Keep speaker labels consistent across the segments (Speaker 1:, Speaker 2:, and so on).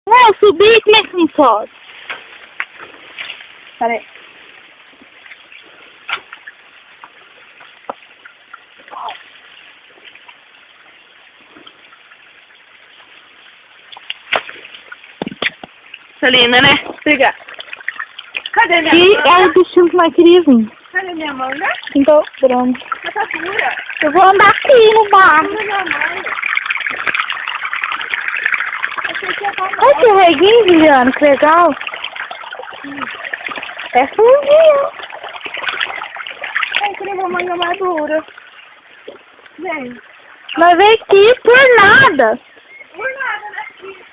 Speaker 1: Não, eu subi, como é que não sobe?
Speaker 2: Peraí.
Speaker 1: Celina, né?
Speaker 2: Pegar. Cadê minha
Speaker 1: E
Speaker 2: mão?
Speaker 1: é o bichinho que nós queríamos.
Speaker 2: Cadê minha mão, né?
Speaker 1: Então, pronto.
Speaker 2: Tá dura.
Speaker 1: Eu vou andar aqui no bar.
Speaker 2: Cadê minha mão?
Speaker 1: Olha que reguinho, Juliana, que legal. É fundinho.
Speaker 2: Eu queria uma manga mais dura. Vem.
Speaker 1: Nós veio aqui por nada.
Speaker 2: Por nada, né, filho?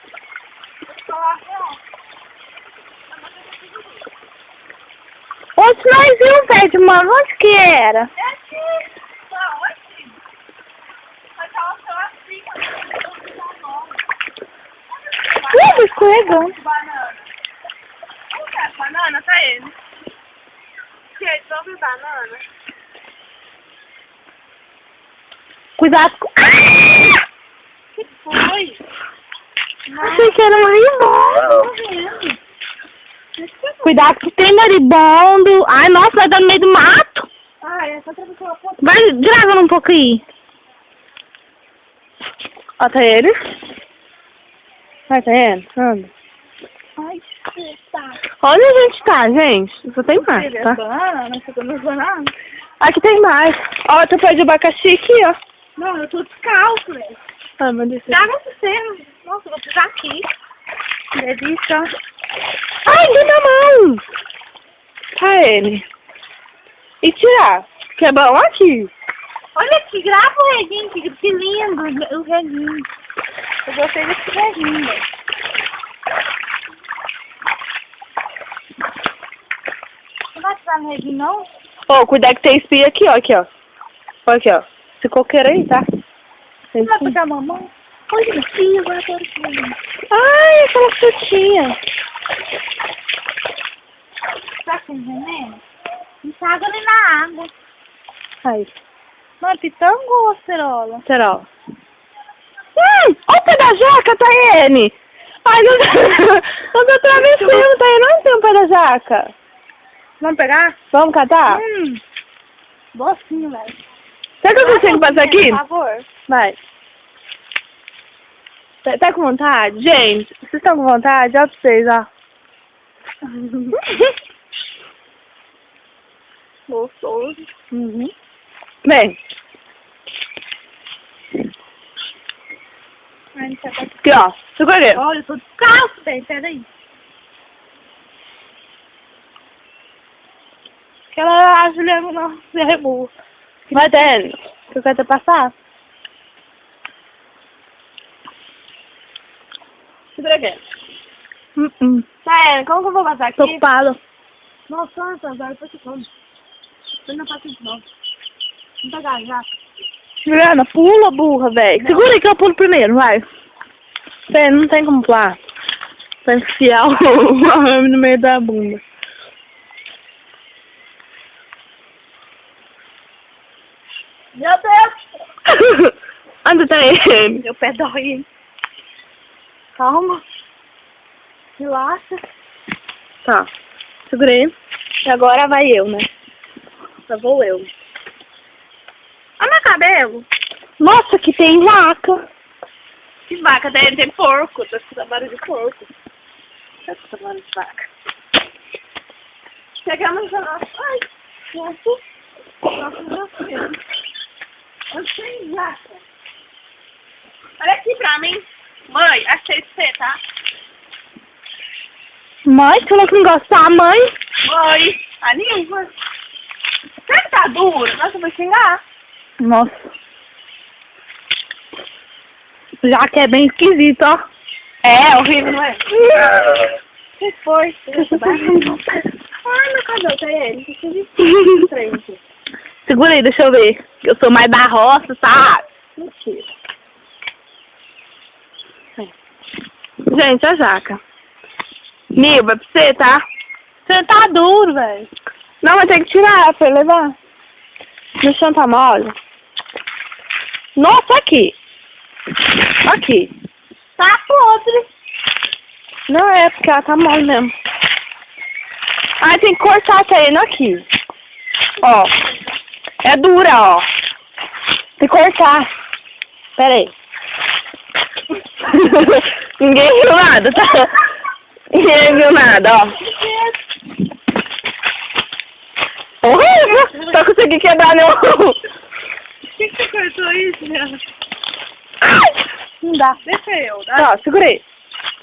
Speaker 1: Onde nós vimos, velho, de mano? Onde que era?
Speaker 2: É aqui. Não, aqui. Mas ela só assim,
Speaker 1: Escorregando.
Speaker 2: banana. Onde é a banana? Tá ele. Gente, vamos ver banana.
Speaker 1: Cuidado com... Ah!
Speaker 2: Que foi?
Speaker 1: Achei que era maribondo. Cuidado que tem maribondo. Ai, nossa, vai dar no meio do mato.
Speaker 2: Ah, é só atravessar uma ponta.
Speaker 1: Vai gravando um pouco aí.
Speaker 2: Ó, tá ele. Vai, tá ele? Anda.
Speaker 1: Ai, que saco.
Speaker 2: Onde a gente tá, gente? Só tem mais, tá?
Speaker 1: Banana, você comeu banana?
Speaker 2: Aqui tem mais. Ó, tem pé de abacaxi aqui, ó.
Speaker 1: Não, eu tô descalço, velho.
Speaker 2: Ah, meu Deus.
Speaker 1: Traga você. Nossa, eu vou pisar aqui.
Speaker 2: Delícia. Ai, deu na mão. Tá ele. E tirar. Que é bom aqui.
Speaker 1: Olha aqui, grava o reguinho, que lindo o reguinho. Eu gostei desse reguinho, velho. Não vai tirar no reguinho, não?
Speaker 2: Ó, cuidado que tem espinha aqui, ó. Aqui, ó. Olha aqui, ó. Esse coqueiro aí, tá? Tem
Speaker 1: Você vai
Speaker 2: espinha.
Speaker 1: pegar a mamãe? Olha aqui, agora eu tô aqui.
Speaker 2: Ai, aquela frutinha.
Speaker 1: Tá com veneno? Enxaga ali na água.
Speaker 2: Aí,
Speaker 1: Não é pitango ou acerola?
Speaker 2: será? Olha o pé da jaca, Taiane. Ai, eu tô atravessando, Taiane. Não tem um pé da jaca.
Speaker 1: Vamos pegar?
Speaker 2: Vamos catar?
Speaker 1: Bocinho, velho.
Speaker 2: Será que eu consigo passar aqui?
Speaker 1: Por favor.
Speaker 2: Vai. Tá com vontade? Gente, vocês estão com vontade? Olha pra vocês, ó.
Speaker 1: Gostoso.
Speaker 2: Uhum. Vem.
Speaker 1: Ai, não sei pra-
Speaker 2: Aqui, ó. Segura aí.
Speaker 1: Olha, eu tô descalço, velho. Peraí. Aquela Juliana não se remua.
Speaker 2: Vai, Taiane. Tu quer te passar? Segura aqui.
Speaker 1: Tá, como que eu vou passar
Speaker 2: Tô
Speaker 1: aqui?
Speaker 2: ocupado.
Speaker 1: Nossa, agora depois você come. Eu não faço isso, não. Não pegar já.
Speaker 2: Juliana, pula, burra, velho. Segura aí que eu pulo primeiro, vai. Pera, não tem como pular. Pra enfiar o arame no meio da bunda.
Speaker 1: Meu Deus!
Speaker 2: Onde tá ele?
Speaker 1: Meu pé dói, hein? Calma. Relaxa.
Speaker 2: Tá. Segurei.
Speaker 1: E agora vai eu, né? Só vou eu. Olha meu cabelo.
Speaker 2: Nossa, que tem vaca.
Speaker 1: Que vaca, tem porco. Tô escutando barulho de porco. Tô escutando barulho de vaca. Chegamos a nossa... Ai, nossa. Nossa, meu Deus. Eu sei vaca. Olha aqui pra mim. Mãe, achei você, tá?
Speaker 2: Mãe, você não gostar, mãe?
Speaker 1: Mãe, a língua. Será que tá duro? Nossa, eu vou xingar.
Speaker 2: Nossa. Já que é bem esquisito, ó.
Speaker 1: É, horrível, não é? Que foi? Ai, meu cabelo, tá ele? Que esquisito.
Speaker 2: Segura aí, deixa eu ver. Eu sou mais da roça, sabe?
Speaker 1: Mentira.
Speaker 2: Gente, a jaca. Milva, pra você, tá?
Speaker 1: Você tá duro, velho.
Speaker 2: Não, mas tem que tirar pra levar. No chão tá mole. Nossa, aqui. Aqui.
Speaker 1: Tá podre.
Speaker 2: Não é, porque ela tá mole mesmo. Ah, tem que cortar essa aí, não aqui. Ó. É dura, ó. Tem que cortar. Pera aí. Ninguém viu nada, tá? Ninguém viu nada, ó. Horrível! Só consegui quebrar meu...
Speaker 1: Por que você cortou isso, Leandro?
Speaker 2: Não dá.
Speaker 1: Deixa eu, dá?
Speaker 2: Ó, segurei.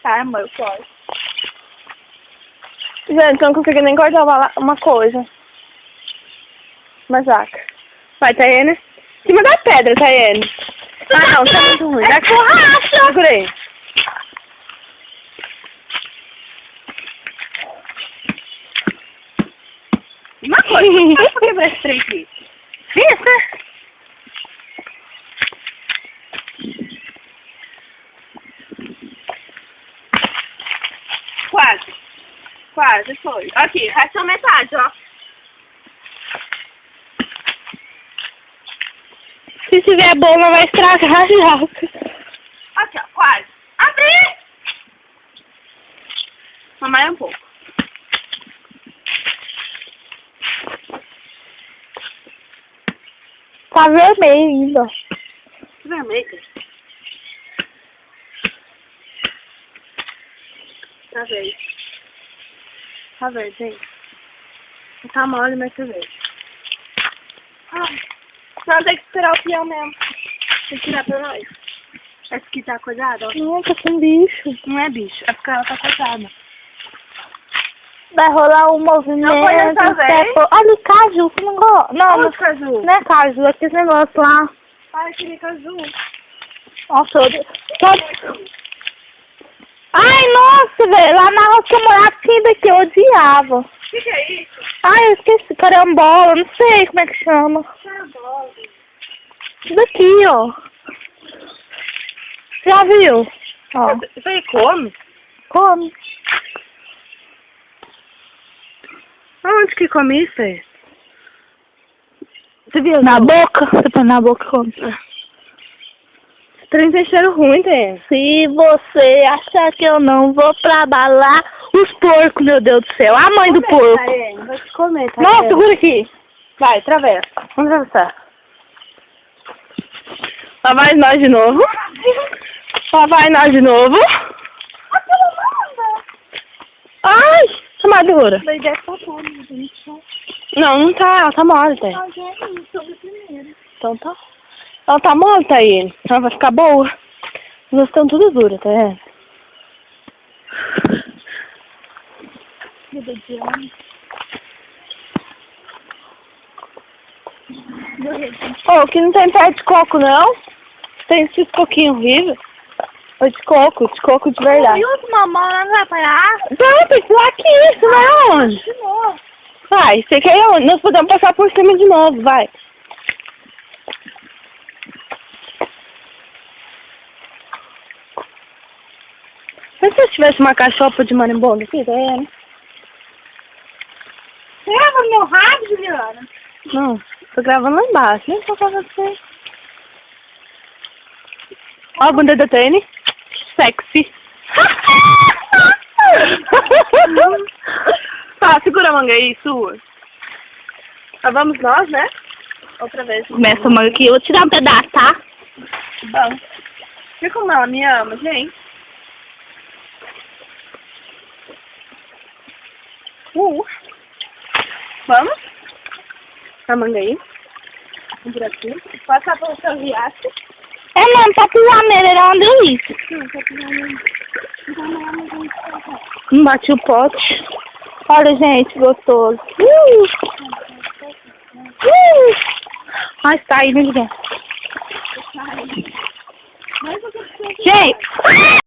Speaker 1: Tá, amor, eu posso.
Speaker 2: Gente, eu não consegui nem cortar uma coisa. Uma jaca. Vai, Tayane. Em cima da pedra, Tayane. Ah, não, tá muito ruim.
Speaker 1: É borracha!
Speaker 2: Segurei.
Speaker 1: Uma coisa, faz pra quebrar esse trem aqui.
Speaker 2: Isso.
Speaker 1: Quase. Quase foi. Aqui, resta a metade, ó.
Speaker 2: Se tiver bom, não vai estragar a jaca.
Speaker 1: Aqui, ó, quase. Abri! Mais um pouco.
Speaker 2: Tá vermelho ainda.
Speaker 1: Vermelho. Tá verde.
Speaker 2: Tá verde, gente. Tá mole, mas tá verde.
Speaker 1: Ai, nós tem que esperar o peão mesmo. Tem que tirar pra nós. Essa aqui tá coisada, ó.
Speaker 2: Não, tá com bicho.
Speaker 1: Não é bicho, é porque ela tá coisada.
Speaker 2: Vai rolar um movimento.
Speaker 1: Não foi dessa vez?
Speaker 2: Olha, caju, que negócio. Não,
Speaker 1: Olha os caju.
Speaker 2: não é caju, é aquele negócio lá.
Speaker 1: Ai, aquele caju.
Speaker 2: Nossa, ai, nossa, velho, lá na roça que eu morava tinha daqui, eu odiava.
Speaker 1: O que é isso?
Speaker 2: Ai, eu esqueci, carambola, não sei como é que chama.
Speaker 1: Carambola.
Speaker 2: Isso daqui, ó. Já viu? Ó,
Speaker 1: Isso aí come?
Speaker 2: come.
Speaker 1: Onde que come isso aí? Você viu?
Speaker 2: Na boca? Você põe na boca, come.
Speaker 1: Esse trem tem cheiro ruim, tem.
Speaker 2: Se você achar que eu não vou pra balar, os porcos, meu Deus do céu. A mãe do porco.
Speaker 1: Vai te comer, tá?
Speaker 2: Não, segura aqui. Vai, atravessa. Vamos atravessar. Lá vai nós de novo. Lá vai nós de novo. Ai, essa madura.
Speaker 1: Mas deve estar tudo, gente.
Speaker 2: Não, não tá. Ela tá mole, tá?
Speaker 1: Ah, gente, sobre o primeiro.
Speaker 2: Então tá. Ela tá mole, tá aí. Ela vai ficar boa. Elas estão tudo duras, tá vendo?
Speaker 1: Vida de homem.
Speaker 2: Ô, aqui não tem pé de coco, não? Tem esses coquinhos horríveis. Ou de coco de verdade.
Speaker 1: E os mamão não vai parar?
Speaker 2: Não, tem que pular aqui, isso vai aonde?
Speaker 1: De novo.
Speaker 2: Vai, você quer ir aonde? Nós podemos passar por cima de novo, vai. Mas se eu tivesse uma cachopa de marimbondo aqui, tá vendo?
Speaker 1: Leva meu rabo, Juliana.
Speaker 2: Não, tô gravando lá embaixo, nem tô pra você. Ó a bunda da Tânia. Sexy. Tá, segura a manga aí, sua.
Speaker 1: Tá, vamos nós, né? Outra vez.
Speaker 2: Começa a manga aqui, eu vou tirar um pedaço, tá?
Speaker 1: Bom. Vê como ela me ama, gente. Vamos? A manga aí. Um buraquinho. Passar pelo seu riacho.
Speaker 2: É não, tá pisando nele, ele é uma delícia.
Speaker 1: Não, tá pisando.
Speaker 2: Não bati o pote. Olha, gente, gostoso. Ai, tá aí, né, gente?
Speaker 1: Mas eu tô
Speaker 2: Gente!